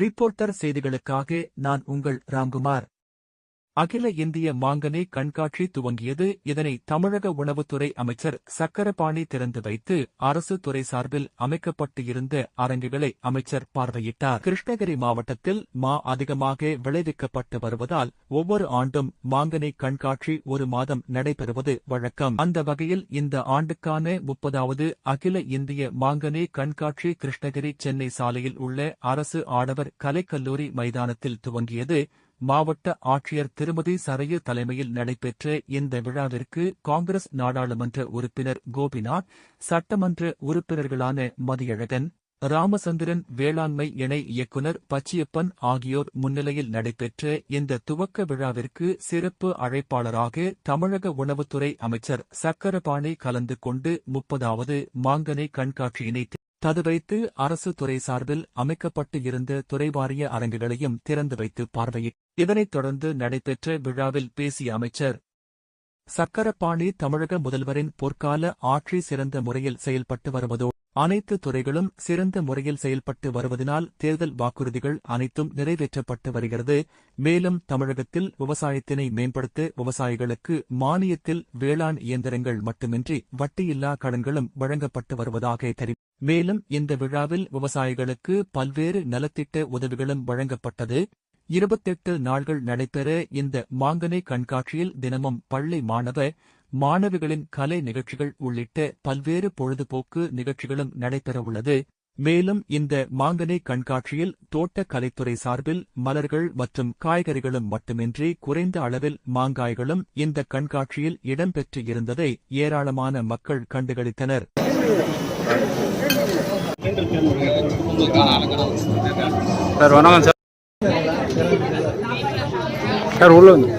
Reporter செய்திகளுக்காக நான் உங்கள் ராம்குமார். அகில இந்திய மாங்கனி கண்காட்சி துவங்கியது. இதனை தமிழக உணவுத்துறை அமைச்சர் சக்கரபாணி திறந்து வைத்து அரசு துறை சார்பில் அமைக்கப்பட்டு இருந்த அரங்குகளை அமைச்சர் பார்வையிட்டார். கிருஷ்ணகிரி மாவட்டத்தில் மா அதிகமாக விளைவிக்கப்பட்டு வருவதால் ஒவ்வொரு ஆண்டும் மாங்கனி கண்காட்சி ஒரு மாதம் நடைபெறுவது வழக்கம். அந்த வகையில் இந்த ஆண்டுக்கான 30வது அகில இந்திய மாங்கனி கண்காட்சி கிருஷ்ணகிரி சென்னை சாலையில் உள்ள அரசு ஆடவர் கலைக்கல்லூரி மைதானத்தில் துவங்கியது. மாவட்ட ஆட்சியர் திருமதி சரையு தலைமையில் நடைபெற்ற இந்த விழாவிற்கு காங்கிரஸ் நாடாளுமன்ற உறுப்பினர் கோபிநாத், சட்டமன்ற உறுப்பினர்களான மதியழகன், ராமச்சந்திரன், வேளாண்மை இணை இயக்குநர் பச்சியப்பன் ஆகியோர் முன்னிலையில் நடைபெற்ற இந்த துவக்க விழாவிற்கு சிறப்பு அழைப்பாளராக தமிழக உணவுத்துறை அமைச்சர் சக்கரபாணி கலந்து கொண்டு 30வது மாங்கனி கண்காட்சியினை ததுவைத்து அரசு துறை சார்பில் அமைக்கப்பட்டு இருந்த துறைவாரிய அரங்குகளையும் திறந்து வைத்து பார்வையிட்டார். இதனைத் தொடர்ந்து நடைபெற்ற விழாவில் பேசிய அமைச்சர் சக்கரபாணி தமிழக முதல்வரின் பொற்கால ஆட்சி சிறந்த முறையில் செயல்பட்டு வருவதோடு அனைத்து துறைகளும் சிறந்த முறையில் செயல்பட்டு வருவதனால் தேர்தல் வாக்குறுதிகள் அனைத்தும் நிறைவேற்றப்பட்டு வருகிறது. மேலும் தமிழகத்தில் விவசாயத்தினை மேம்படுத்த விவசாயிகளுக்கு மானியத்தில் வேளாண் இயந்திரங்கள் மட்டுமின்றி வட்டியில்லா கடன்களும் வழங்கப்பட்டு வருவதாக தெரிவித்தார். மேலும் இந்த விழாவில் விவசாயிகளுக்கு பல்வேறு நலத்திட்ட உதவிகளும் வழங்கப்பட்டது. 28 நாள்கள் நடைபெற இந்த மாங்கனி கண்காட்சியில் தினமும் பள்ளி மாணவிகளின் கலை நிகழ்ச்சிகள் உள்ளிட்ட பல்வேறு பொழுதுபோக்கு நிகழ்ச்சிகளும் நடைபெறவுள்ளது. மேலும் இந்த மாங்கனி கண்காட்சியில் தோட்டக் கலைத்துறை சார்பில் மலர்கள் மற்றும் காய்கறிகளும் மட்டுமின்றி குறைந்த அளவில் மாங்காய்களும் இந்த கண்காட்சியில் இடம்பெற்று இருந்ததை ஏராளமான மக்கள் கண்டுகளித்தனர். சார் உள்ள வந்து